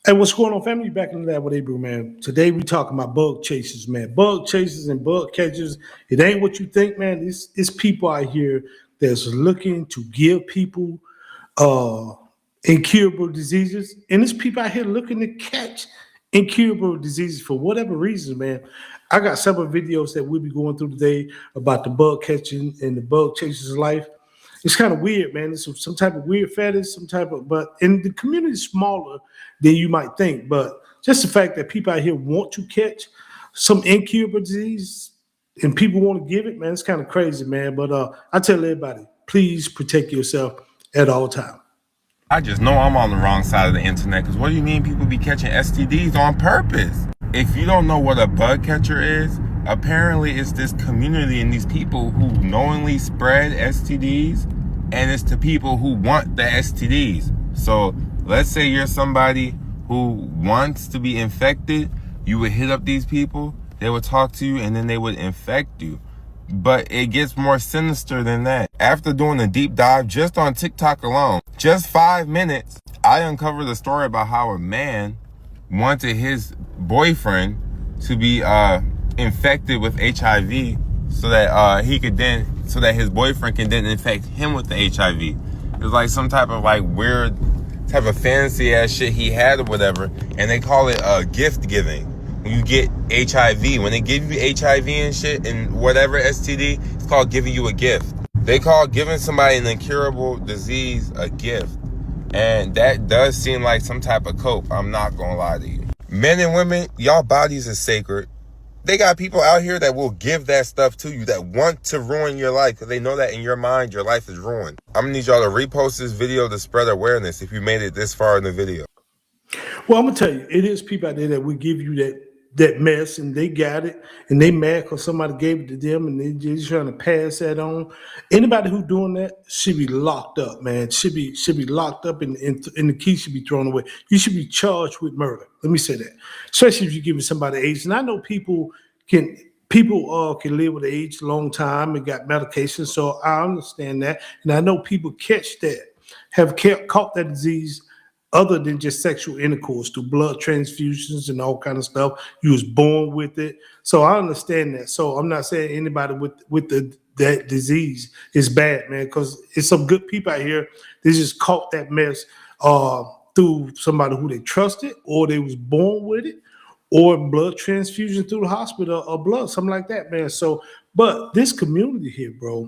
Hey, what's going on, family? Back in the lab with Abel, man. Today we talking about bug chasers, man. Bug chasers and bug catchers. It ain't what you think, man. It's people out here that's looking to give people uh incurable diseases, and it's people out here looking to catch incurable diseases for whatever reason, man. I got several videos that we'll be going through today about the bug catching and the bug chasers' life. It's kind of weird, man. It's some type of weird fetish, some type of, but in the community is smaller than you might think. But just the fact that people out here want to catch some incurable disease and people want to give it, man, it's kind of crazy, man. But I tell everybody, please protect yourself at all times. I just know I'm on the wrong side of the internet, because what do you mean people be catching STDs on purpose? If you don't know what a bug catcher is, apparently it's this community and these people who knowingly spread STDs, and it's to people who want the STDs. So let's say you're somebody who wants to be infected, you would hit up these people, they would talk to you, and then they would infect you. But it gets more sinister than that. After doing a deep dive just on TikTok alone, just 5 minutes, I uncovered a story about how a man wanted his boyfriend to be infected with HIV so that so that his boyfriend can then infect him with the HIV. It was like some type of like weird type of fantasy ass shit he had or whatever, and they call it gift giving. When you get HIV, when they give you HIV and shit and whatever STD, it's called giving you a gift. They call giving somebody an incurable disease a gift. And that does seem like some type of cope, I'm not gonna lie to you. Men and women, y'all bodies are sacred. They got people out here that will give that stuff to you, that want to ruin your life, because they know that in your mind, your life is ruined. I'm gonna need y'all to repost this video to spread awareness if you made it this far in the video. Well, I'm gonna tell you, it is people out there that will give you that mess, and they got it, and they mad because somebody gave it to them, and they just trying to pass that on. Anybody who doing that should be locked up, man. Should be locked up, and the key should be thrown away. You should be charged with murder. Let me say that, especially if you're giving somebody AIDS. And I know people can live with AIDS a long time and got medication, so I understand that, and I know people catch that, have caught that disease other than just sexual intercourse, through blood transfusions and all kind of stuff. You was born with it. So I understand that. So I'm not saying anybody with that disease is bad, man, because it's some good people out here. They just caught that mess through somebody who they trusted, or they was born with it, or blood transfusion through the hospital or blood, something like that, man. So, but this community here, bro,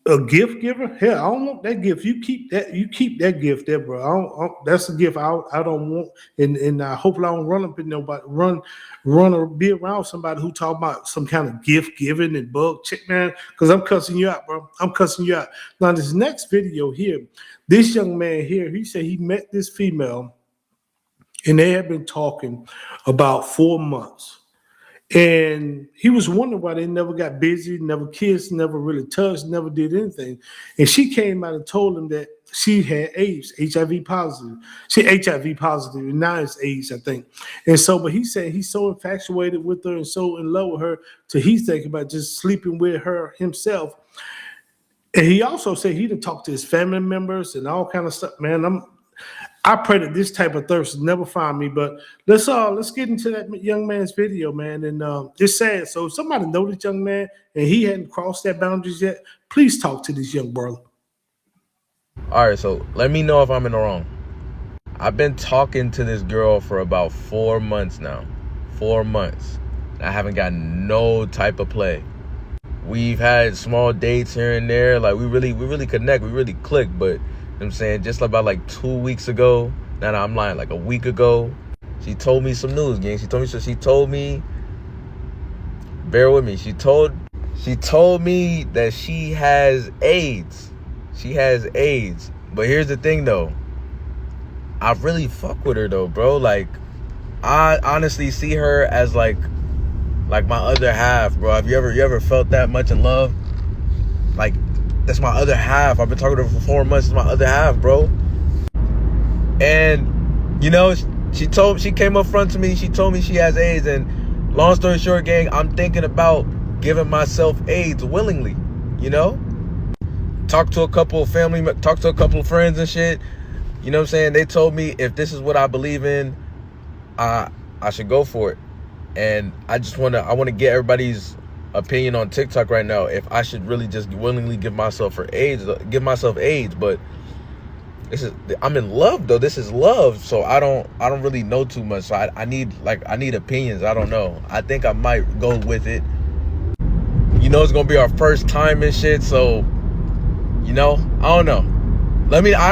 a gift giver? Hell, I don't want that gift. You keep that gift there, bro. That's a gift I don't want, and hopefully I don't run up in nobody, run or be around somebody who talk about some kind of gift giving and bug check, man, because I'm cussing you out, bro. I'm cussing you out. Now, this next video here, this young man here, he said he met this female, and they had been talking about 4 months. And he was wondering why they never got busy, never kissed, never really touched, never did anything. And she came out and told him that she had AIDS, HIV positive. She HIV positive, and now it's AIDS, I think. And so, but he said he's so infatuated with her and so in love with her, till he's thinking about just sleeping with her himself. And he also said he didn't talk to his family members and all kind of stuff. Man, I pray that this type of thirst never find me. But let's get into that young man's video, man. And it's sad. So if somebody know this young man and he hadn't crossed that boundaries yet, please talk to this young brother. All right, so let me know if I'm in the wrong. I've been talking to this girl for about 4 months now. 4 months. I haven't gotten no type of play. We've had small dates here and there. Like we really connect. We really click. But I'm saying, just about like 2 weeks ago, I'm lying, like a week ago, she told me some news, gang. She told me, bear with me. She told me that she has AIDS. She has AIDS. But here's the thing though. I really fuck with her though, bro. Like, I honestly see her as like my other half, bro. Have you ever felt that much in love? Like, that's my other half. I've been talking to her for 4 months. It's my other half, bro. And, you know, she came up front to me. She told me she has AIDS. And long story short, gang, I'm thinking about giving myself AIDS willingly, you know? Talk to a couple of friends and shit. You know what I'm saying? They told me if this is what I believe in, I should go for it. And I want to get everybody's opinion on TikTok right now. If I should really just willingly give myself AIDS. But I'm in love though. This is love, so I don't really know too much. So I need opinions. I don't know. I think I might go with it. You know, it's gonna be our first time and shit. So, you know, I don't know.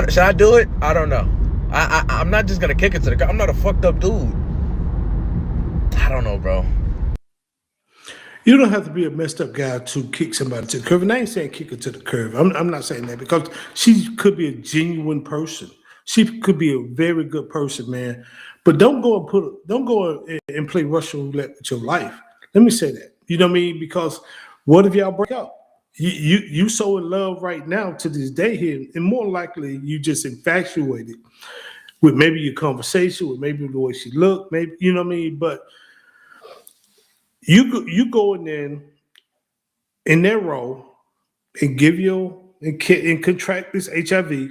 Should I do it? I don't know. I'm not just gonna kick it to the curb. I'm not a fucked up dude. I don't know, bro. You don't have to be a messed up guy to kick somebody to the curb. And I ain't saying kick her to the curb. I'm not saying that, because she could be a genuine person. She could be a very good person, man. But don't go and play Russian roulette with your life. Let me say that. You know what I mean? Because what if y'all break up? You so in love right now to this day here, and more likely you just infatuated with maybe your conversation, with maybe the way she looked, maybe, you know what I mean? But you go in their role and and contract this HIV.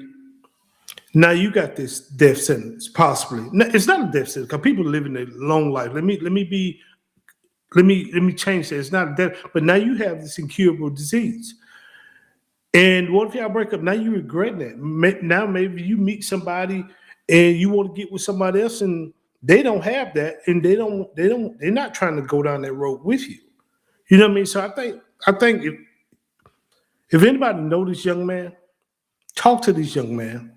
Now you got this death sentence, possibly. No, it's not a death sentence because people live in a long life. Let me change that. It's not a death, but now you have this incurable disease. And what if y'all break up? Now you regret that. Now maybe you meet somebody and you want to get with somebody else, and they don't have that, and they're not trying to go down that road with you. You know what I mean? So I think if anybody know this young man, talk to this young man,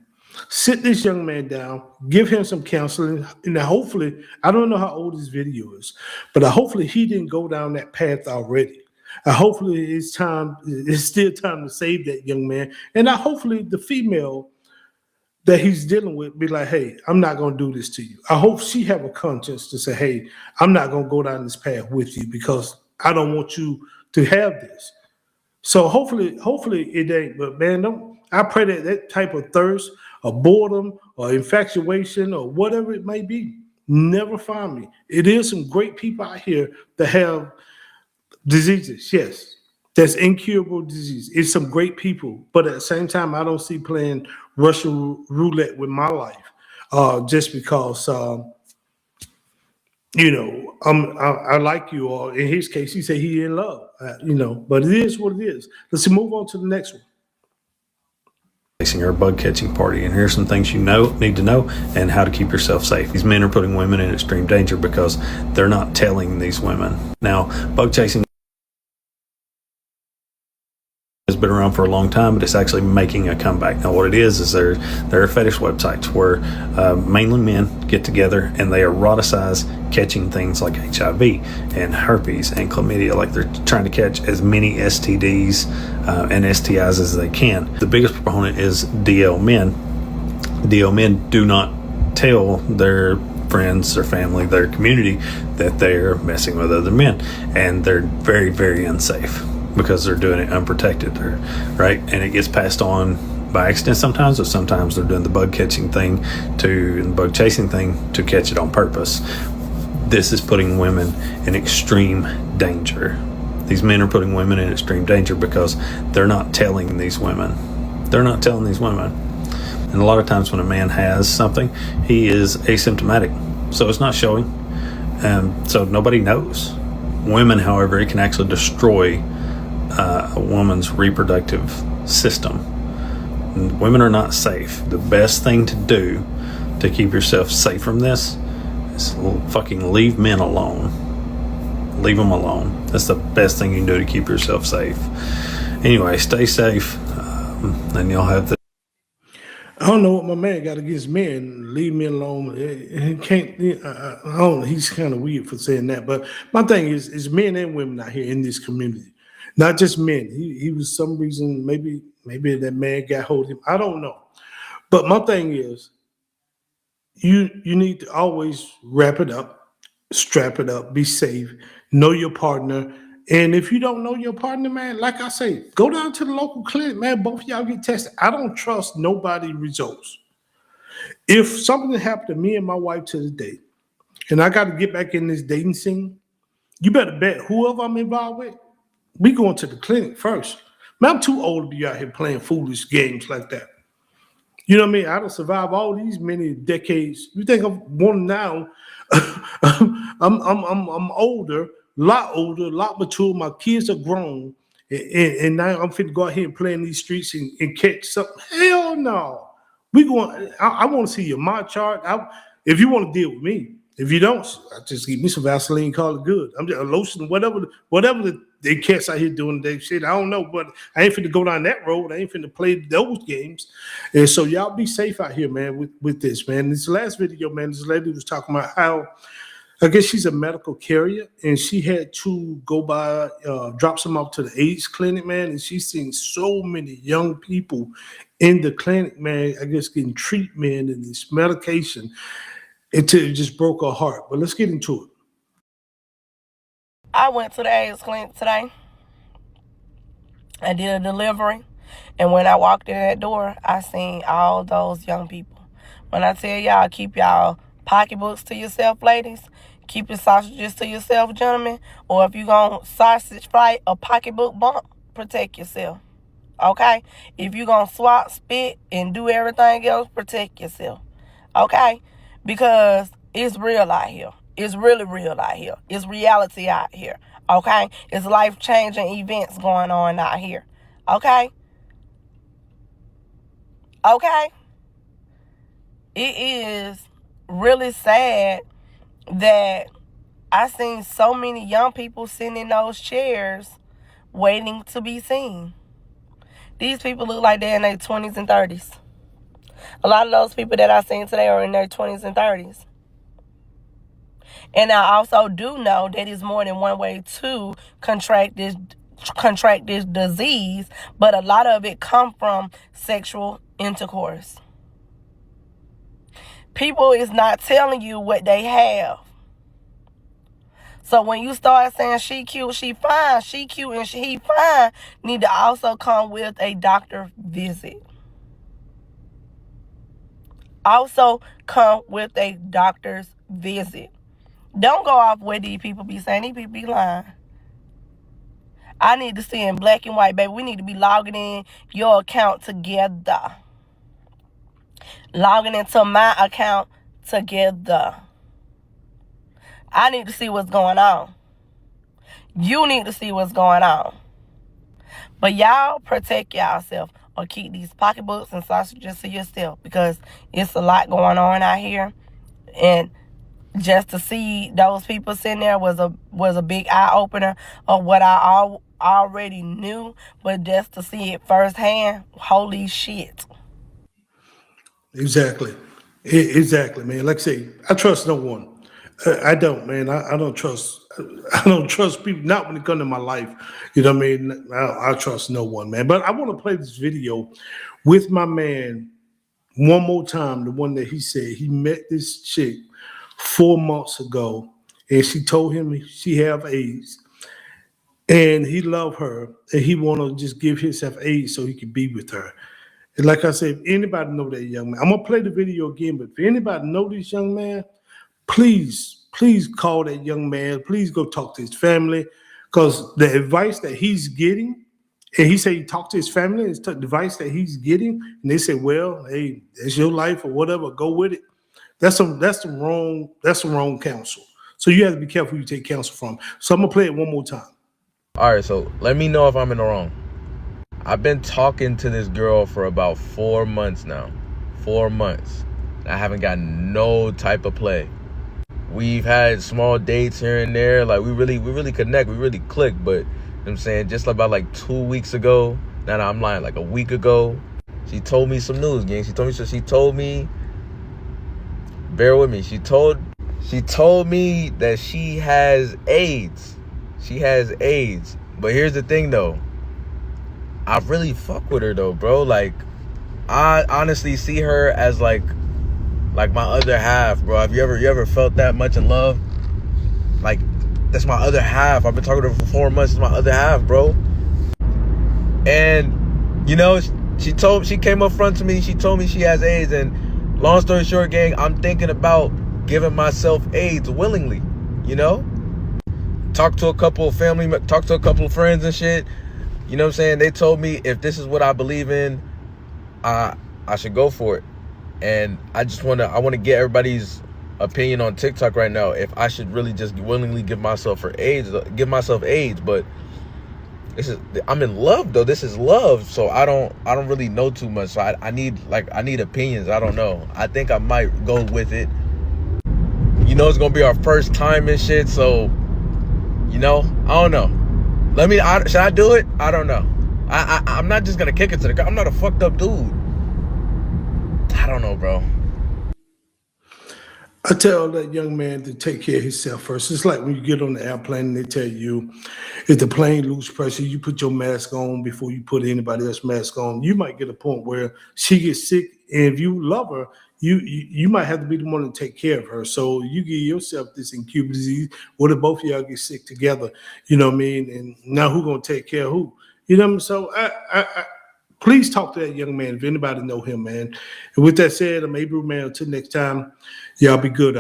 sit this young man down, give him some counseling, and hopefully, I don't know how old this video is, but hopefully he didn't go down that path already. Hopefully it's still time to save that young man, and hopefully the female that he's dealing with be like, hey, I'm not going to do this to you. I hope she have a conscience to say, hey, I'm not going to go down this path with you because I don't want you to have this. So hopefully it ain't. But man, I pray that type of thirst or boredom or infatuation or whatever it may be never find me. It is some great people out here that have diseases, yes. That's incurable disease. It's some great people, but at the same time, I don't see playing Russian roulette with my life, just because I like you. Or in his case, he said he in love. But it is what it is. Let's move on to the next one. Or a bug catching party, and here's some things you need to know and how to keep yourself safe. These men are putting women in extreme danger because they're not telling these women. Now, bug chasing has been around for a long time, but it's actually making a comeback. Now, what it is there are fetish websites where mainly men get together and they eroticize catching things like HIV and herpes and chlamydia. Like they're trying to catch as many STDs and STIs as they can. The biggest proponent is DL men. DL men do not tell their friends, their family, their community that they're messing with other men, and they're very, very unsafe because they're doing it unprotected, right? And it gets passed on by accident sometimes, or sometimes they're doing the bug catching thing the bug chasing thing to catch it on purpose. This is putting women in extreme danger. These men are putting women in extreme danger because they're not telling these women. They're not telling these women. And a lot of times when a man has something, he is asymptomatic, so it's not showing. So nobody knows. Women, however, it can actually destroy a woman's reproductive system. And women are not safe. The best thing to do to keep yourself safe from this is fucking leave men alone. Leave them alone. That's the best thing you can do to keep yourself safe. Anyway, stay safe, and you'll have the. I don't know what my man got against men. Leave me alone. He can't. I don't know. He's kind of weird for saying that. But my thing is men and women out here in this community, not just men. He was some reason. Maybe that man got hold of him. I don't know. But my thing is, you need to always wrap it up, strap it up, be safe, know your partner. And if you don't know your partner, man, like I say, go down to the local clinic, man. Both of y'all get tested. I don't trust nobody results. If something happened to me and my wife to the day, and I got to get back in this dating scene, you better bet whoever I'm involved with, we going to the clinic first. Man, I'm too old to be out here playing foolish games like that. You know what I mean? I don't survive all these many decades. You think I'm one now? I'm older, a lot mature. My kids are grown, and now I'm fit to go out here and play in these streets and catch something. Hell no. We going. I want to see your my chart. If you want to deal with me, if you don't, I just give me some Vaseline, call it good. I'm just a lotion, whatever they cats out here doing that shit. I don't know, but I ain't finna go down that road. I ain't finna play those games. And so y'all be safe out here, man, with this, man. This last video, man, this lady was talking about how I guess she's a medical carrier and she had to go by, drop some off to the AIDS clinic, man. And she's seen so many young people in the clinic, man, I guess getting treatment and this medication until it just broke her heart. But let's get into it. I went to the AIDS clinic today. I did a delivery. And when I walked in that door, I seen all those young people. When I tell y'all, keep y'all pocketbooks to yourself, ladies. Keep your sausages to yourself, gentlemen. Or if you gonna sausage fight a pocketbook bump, protect yourself. Okay? If you gonna swat, spit, and do everything else, protect yourself. Okay? Because it's real out here. It's really real out here. It's reality out here. Okay? It's life-changing events going on out here. Okay? Okay? It is really sad that I seen so many young people sitting in those chairs waiting to be seen. These people look like they're in their 20s and 30s. A lot of those people that I seen today are in their 20s and 30s. And I also do know that it's more than one way to contract this disease, but a lot of it come from sexual intercourse. People is not telling you what they have. So when you start saying she cute, she fine, she cute and he fine, need to also come with a doctor visit. Also come with a doctor's visit. Don't go off what these people be saying. These people be lying. I need to see in black and white, baby. We need to be logging in your account together. Logging into my account together. I need to see what's going on. You need to see what's going on. But y'all protect yourself or keep these pocketbooks and sausages to yourself because it's a lot going on out here. And just to see those people sitting there was a big eye-opener of what I already knew. But just to see it firsthand, holy shit. Exactly. Exactly, man. Like I say, I trust no one. I don't, man. I don't trust people, not when it comes to my life. You know what I mean? I trust no one, man. But I want to play this video with my man one more time. The one that he said he met this chick 4 months ago, and she told him she have AIDS, and he loved her, and he want to just give himself AIDS so he could be with her. And like I said, if anybody know that young man, I'm gonna play the video again. But if anybody know this young man, please call that young man. Please go talk to his family, because the advice that he's getting, and he said he talked to his family, it's the advice that he's getting, and they say, well, hey, it's your life or whatever, go with it. That's the wrong counsel. So you have to be careful who you take counsel from. So I'm gonna play it one more time. All right, so let me know if I'm in the wrong. I've been talking to this girl for about 4 months now. 4 months. I haven't gotten no type of play. We've had small dates here and there. Like we really connect. We really click. But you know what I'm saying, just about like 2 weeks ago. Now I'm lying, like a week ago, she told me some news, gang. She told me, bear with me. She told me that she has AIDS. She has AIDS. But here's the thing though. I really fuck with her though, bro. Like, I honestly see her as like my other half, bro. Have you ever felt that much in love? Like, that's my other half. I've been talking to her for 4 months. It's my other half, bro. And you know, she came up front to me. She told me she has AIDS, and long story short, gang, I'm thinking about giving myself AIDS willingly. You know, talk to a couple of friends and shit. You know what I'm saying? They told me if this is what I believe in, I I should go for it. And I want to get everybody's opinion on TikTok right now if I should really just willingly give myself AIDS. But I'm in love though. This is love, so I don't really know too much. So I need opinions. I don't know. I think I might go with it. You know, it's gonna be our first time and shit. So, you know, I don't know. Should I do it? I don't know. I'm not just gonna kick it to the guy. I'm not a fucked up dude. I don't know, bro. I tell that young man to take care of himself first. It's like when you get on the airplane and they tell you, if the plane lose pressure, you put your mask on before you put anybody else's mask on. You might get a point where she gets sick, and if you love her, you might have to be the one to take care of her. So you give yourself this incubus disease. What if both of y'all get sick together? You know what I mean? And now who's gonna take care of who? You know what I mean? So I please talk to that young man if anybody know him, man. And with that said, I'm Abel, man. Until next time, y'all be good out there.